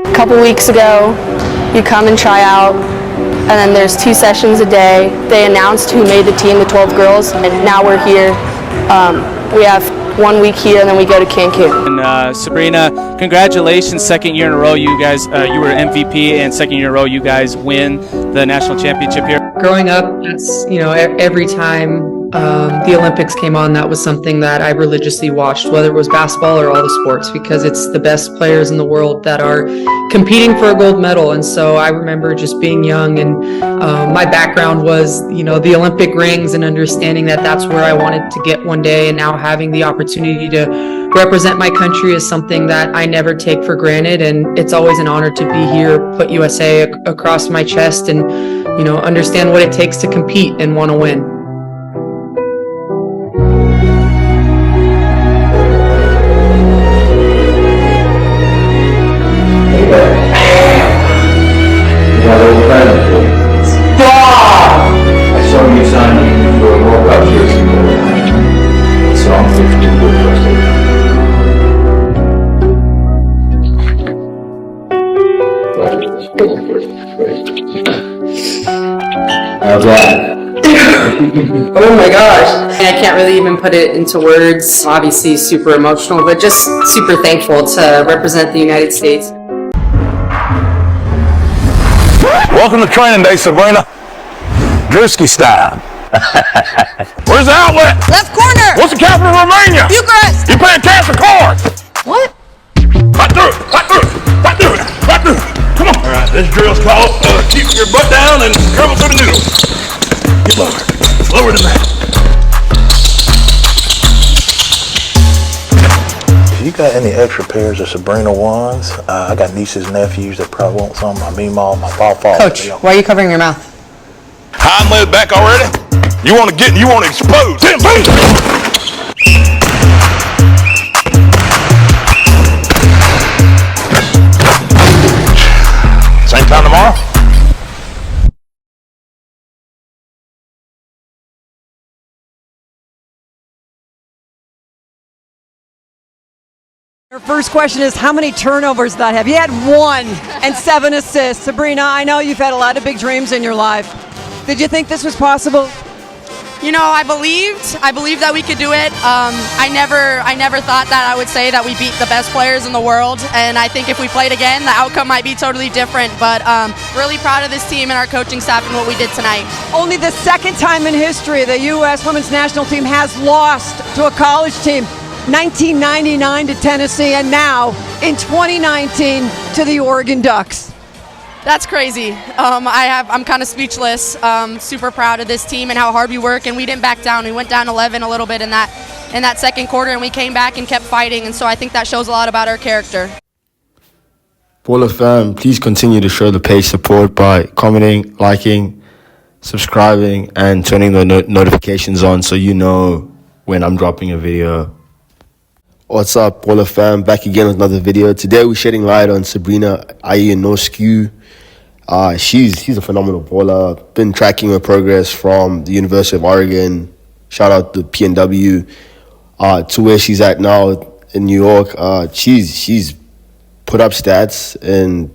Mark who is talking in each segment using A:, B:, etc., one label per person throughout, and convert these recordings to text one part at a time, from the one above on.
A: A couple weeks ago, you come and try out, and then there's 2 sessions a day. They announced who made the team, the 12 girls, and now we're here. We have 1 week here, and then we go to Cancun.
B: And Sabrina, congratulations, 2nd year in a row. You guys, you were MVP, and 2nd year in a row, you guys win the national championship here.
C: Growing up, that's, every time the Olympics came on, that was something that I religiously watched, whether it was basketball or all the sports, because it's the best players in the world that are competing for a gold medal. And so I remember just being young, and my background was, the Olympic rings, and understanding that that's where I wanted to get one day. And now having the opportunity to represent my country is something that I never take for granted. And it's always an honor to be here, put USA across my chest, and, understand what it takes to compete and want to win.
D: I saw you signing for a World Cup years ago, so I'm going to do How's that?
C: Oh my gosh. I can't really even put it into words. Obviously super emotional, but just super thankful to represent the United States.
E: Welcome to training day, Sabrina. Ionescu style. Where's the outlet?
F: Left corner.
E: What's the capital of Romania?
F: Bucharest.
E: You paying cash or card?
F: What?
E: Right through it, right through it, right through it, right through it. Come on. All right, this drill's called keep your butt down and crumble through the noodles. Get lower. Lower than that.
G: You got any extra pairs of Sabrina ones? I got nieces, nephews that probably want some. My meemaw, my pawpaw.
C: Coach, why are you covering your mouth?
E: Hind leg back already? You want to expose. Damn, boom. Same time tomorrow?
F: Your first question is, how many turnovers did that have? You had 1 and 7 assists. Sabrina, I know you've had a lot of big dreams in your life. Did you think this was possible?
H: I believed that we could do it. I never thought that I would say that we beat the best players in the world, and I think if we played again, the outcome might be totally different, but really proud of this team and our coaching staff and what we did tonight.
F: Only the 2nd time in history the U.S. women's national team has lost to a college team. 1999 to Tennessee, and now in 2019 to the Oregon Ducks.
H: That's crazy. I'm kind of speechless. Super proud of this team and how hard we work, and we didn't back down. We went down 11 a little bit in that 2nd quarter, and we came back and kept fighting, and so I think that shows a lot about our character.
I: Baller fam, please continue to show the page support by commenting, liking, subscribing, and turning the notifications on so you know when I'm dropping a video. What's up, Baller fam? Back again with another video. Today we're shedding light on Sabrina Ionescu. She's a phenomenal baller. Been tracking her progress from the University of Oregon. Shout out to PNW to where she's at now in New York. She's put up stats in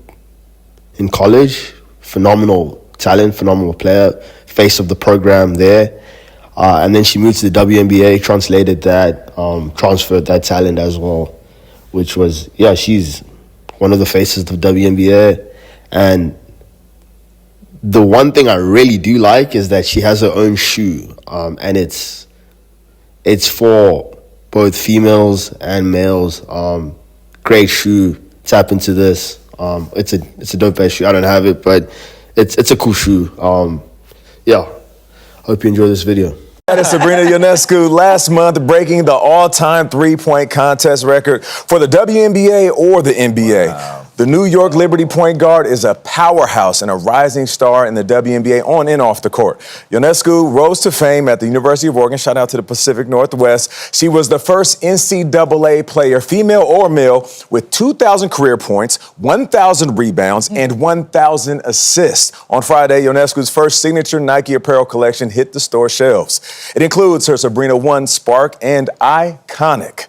I: college. Phenomenal talent, phenomenal player, face of the program there. And then she moved to the WNBA, translated that, transferred that talent as well, which was, she's one of the faces of the WNBA. And the one thing I really do like is that she has her own shoe, and it's for both females and males. Great shoe. Tap into this. It's a dope ass shoe. I don't have it, but it's a cool shoe. Hope you enjoy this video.
J: That is Sabrina Ionescu last month breaking the all-time three-point contest record for the WNBA or the NBA. Wow. The New York Liberty point guard is a powerhouse and a rising star in the WNBA on and off the court. Ionescu rose to fame at the University of Oregon. Shout out to the Pacific Northwest. She was the first NCAA player, female or male, with 2,000 career points, 1,000 rebounds, and 1,000 assists. On Friday, Ionescu's first signature Nike apparel collection hit the store shelves. It includes her Sabrina 1 Spark and Iconic.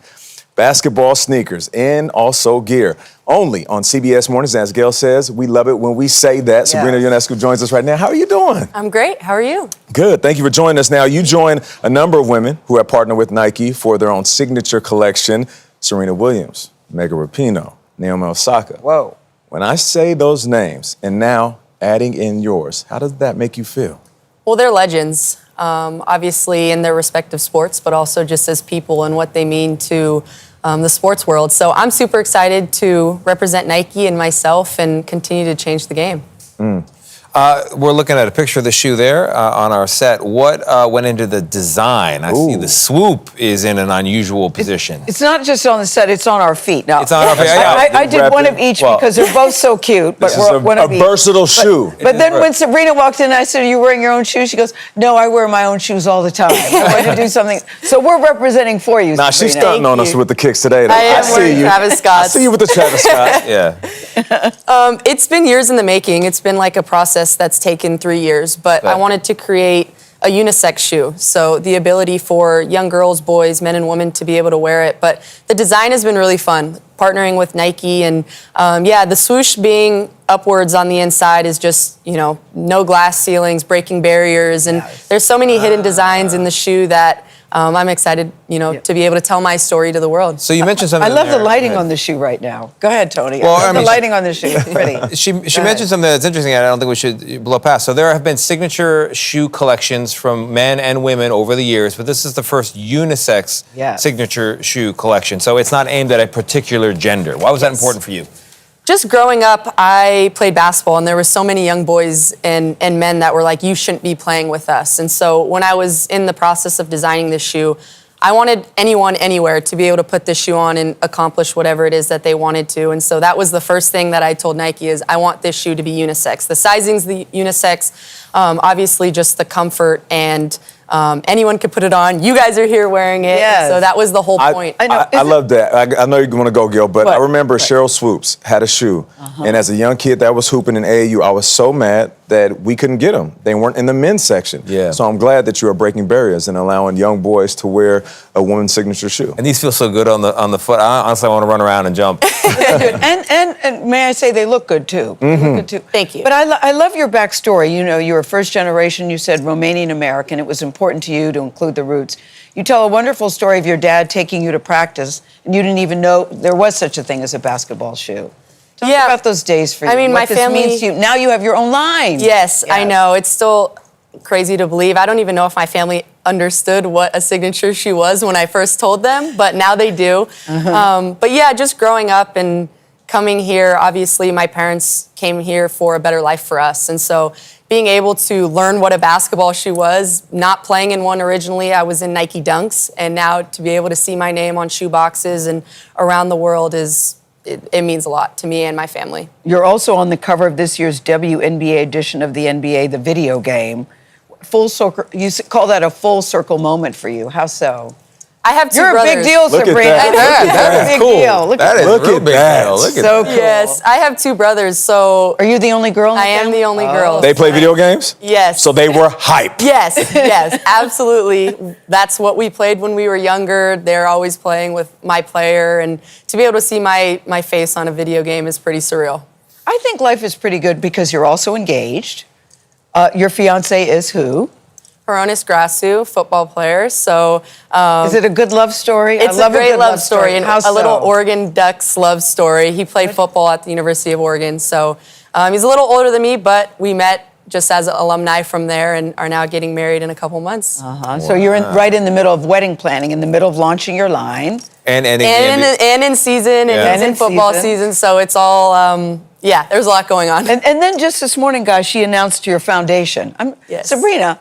J: basketball sneakers, and also gear. Only on CBS Mornings. As Gail says, we love it when we say that. Sabrina Ionescu joins us right now. How are you doing?
A: I'm great. How are you?
J: Good. Thank you for joining us. Now, you join a number of women who have partnered with Nike for their own signature collection. Serena Williams, Megan Rapinoe, Naomi Osaka.
F: Whoa.
J: When I say those names, and now adding in yours, how does that make you feel?
A: Well, they're legends, obviously in their respective sports, but also just as people and what they mean to the sports world. So I'm super excited to represent Nike and myself and continue to change the game.
K: We're looking at a picture of the shoe there on our set. What went into the design? I see the swoop is in an unusual position.
F: It's not just on the set, it's on our feet. Now,
K: It's on our feet.
F: I did one of each because they're both so cute. But
J: This is
F: one of
J: a
F: each.
J: versatile shoe.
F: But then when Sabrina walked in, I said, "Are you wearing your own shoes?" She goes, "No, I wear my own shoes all the time. I want to do something." So we're representing for you,
J: Nah, she's
F: Sabrina.
J: stunting on us with the kicks today, though.
A: I am wearing Travis
J: I
A: Scott's.
J: see you with the Travis Scott.
K: Yeah.
A: It's been years in the making. It's been like a process that's taken 3 years, but I wanted to create a unisex shoe. So the ability for young girls, boys, men and women to be able to wear it. But the design has been really fun, partnering with Nike. And the swoosh being upwards on the inside is just, no glass ceilings, breaking barriers. And there's so many hidden designs in the shoe that I'm excited, to be able to tell my story to the world.
K: So you mentioned something.
F: I love the
K: there.
F: lighting on the shoe right now. Go ahead, Tony.
K: Well,
F: I love
K: I mean,
F: the lighting on the shoe. It's pretty.
K: She mentioned something that's interesting, and I don't think we should blow past. So there have been signature shoe collections from men and women over the years, but this is the first unisex signature shoe collection. So it's not aimed at a particular gender. Why was that important for you?
A: Just growing up, I played basketball, and there were so many young boys and men that were like, you shouldn't be playing with us. And so when I was in the process of designing this shoe, I wanted anyone, anywhere to be able to put this shoe on and accomplish whatever it is that they wanted to. And so that was the first thing that I told Nike is, I want this shoe to be unisex. The sizing's the unisex, obviously just the comfort, and anyone could put it on. You guys are here wearing it.
F: Yes.
A: So that was the whole point.
J: I love that. I know you want to go, Gil, but I remember Cheryl Swoops had a shoe. And as a young kid that was hooping in AAU, I was so mad that we couldn't get them. They weren't in the men's section.
K: Yeah.
J: So I'm glad that you are breaking barriers and allowing young boys to wear a woman's signature shoe.
K: And these feel so good on the foot. I honestly want to run around and jump.
F: and may I say they look good too. They look good too.
A: Thank you.
F: But I love your backstory. You were first generation. You said Romanian American. It was important to you to include the roots. You tell a wonderful story of your dad taking you to practice, and you didn't even know there was such a thing as a basketball shoe. Tell us about those days for you.
A: I mean,
F: what
A: my
F: this
A: family
F: means to you. Now you have your own line.
A: Yes, I know. It's still crazy to believe. I don't even know if my family understood what a signature shoe was when I first told them, but now they do. But yeah, just growing up and coming here, obviously my parents came here for a better life for us. And so being able to learn what a basketball shoe was, not playing in one originally, I was in Nike Dunks, and now to be able to see my name on shoe boxes and around the world it means a lot to me and my family.
F: You're also on the cover of this year's WNBA edition of the NBA, the video game. Full circle. You call that a full circle moment for you. How so?
A: I have two
F: You're
A: brothers.
F: a big deal, Sabrina.
K: That is cool.
F: That
K: is
J: Look
K: real
J: at
K: big
J: that.
K: deal. Look at
F: So
K: that.
F: cool.
A: Yes, I have two brothers, so
F: Are you the only girl in the
A: I am
F: family?
A: the only girl.
J: They play video games?
A: Yes.
J: So they were hype.
A: Yes, absolutely. That's what we played when we were younger. They're always playing with my player, and to be able to see my face on a video game is pretty surreal.
F: I think life is pretty good because you're also engaged. Your fiance is who?
A: Ionescu, football player. So
F: Is it a good love story?
A: it's
F: I love
A: a great
F: good
A: love story, and
F: How
A: a little
F: so?
A: Oregon Ducks love story. He played football at the University of Oregon, so he's a little older than me, but we met just as alumni from there and are now getting married in a couple months.
F: So you're right in the middle of wedding planning, in the middle of launching your line.
K: And
A: in season, and in football season, so it's all, there's a lot going on.
F: And then just this morning, guys, she announced your foundation.
A: Yes.
F: Sabrina,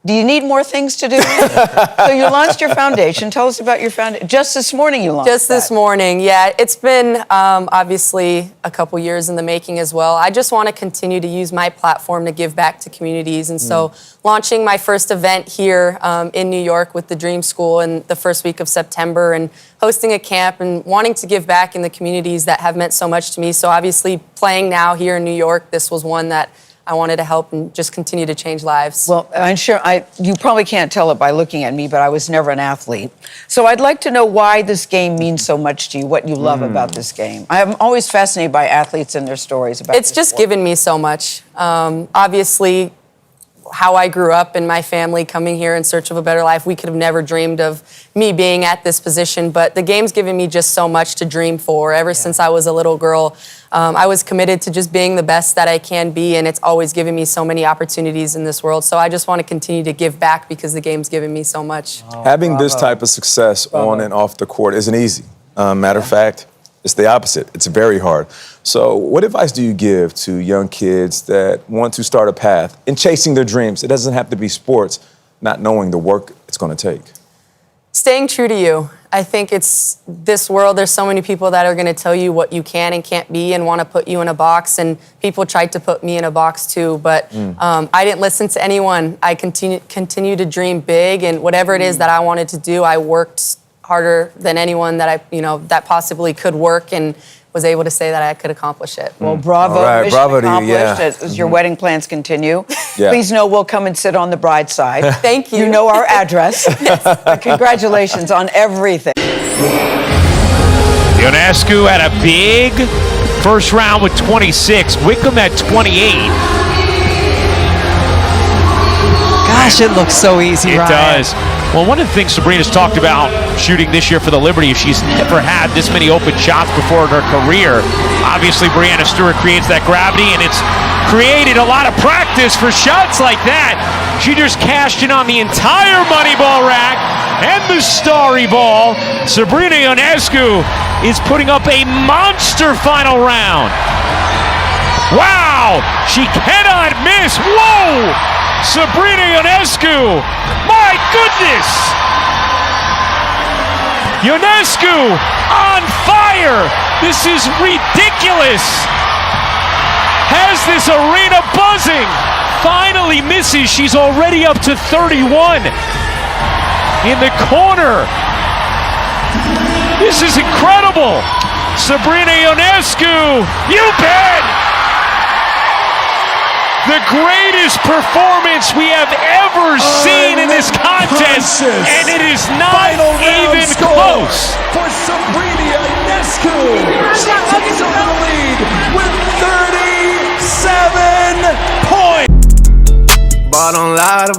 F: do you need more things to do? So you launched your foundation. Tell us about your foundation. Just this morning you launched
A: Just this morning, yeah. It's been obviously a couple years in the making as well. I just want to continue to use my platform to give back to communities. And so launching my first event here in New York with the Dream School in the first week of September, and hosting a camp and wanting to give back in the communities that have meant so much to me. So obviously playing now here in New York, this was one that
H: I wanted to help and just continue to change lives.
L: Well, I'm sure you probably can't tell it by looking at me, but I was never an athlete. So I'd like to know why this game means so much to you, what you love about this game. I'm always fascinated by athletes and their stories about
H: It's just given me so much. Obviously, how I grew up and my family coming here in search of a better life, we could have never dreamed of me being at this position, but the game's given me just so much to dream for. Ever since I was a little girl, I was committed to just being the best that I can be, and it's always given me so many opportunities in this world. So I just want to continue to give back because the game's given me so much.
J: Having this type of success on and off the court isn't easy. Matter of fact, it's the opposite. It's very hard. So what advice do you give to young kids that want to start a path in chasing their dreams? It doesn't have to be sports, not knowing the work it's going to take.
H: Staying true to you. I think it's this world, there's so many people that are going to tell you what you can and can't be and want to put you in a box, and people tried to put me in a box too, but I didn't listen to anyone. I continue to dream big, and whatever it is that I wanted to do, I worked harder than anyone that that possibly could work, and was able to say that I could accomplish it.
L: Well, bravo.
J: All right,
L: Mission
J: bravo to you,
L: accomplished as your wedding plans continue.
J: Yeah.
L: Please know we'll come and sit on the bride's side.
H: Thank you.
L: You know our address. Congratulations on everything.
M: Ionescu had a big first round with 26. Wickham at 28.
F: Gosh, it looks so easy,
M: It
F: Ryan.
M: does. Well, one of the things Sabrina's talked about shooting this year for the Liberty is she's never had this many open shots before in her career. Obviously, Breanna Stewart creates that gravity, and it's created a lot of practice for shots like that. She just cashed in on the entire money ball rack and the starry ball. Sabrina Ionescu is putting up a monster final round. Wow! She cannot miss. Whoa! Sabrina Ionescu! My goodness! Ionescu on fire! This is ridiculous! Has this arena buzzing! Finally misses. She's already up to 31 in the corner. This is incredible! Sabrina Ionescu! You bet! The greatest performance we have ever seen in this contest, and it is not even close.
N: For Sabrina Ionescu, she takes over the lead with 37 points.
O: Bottom line,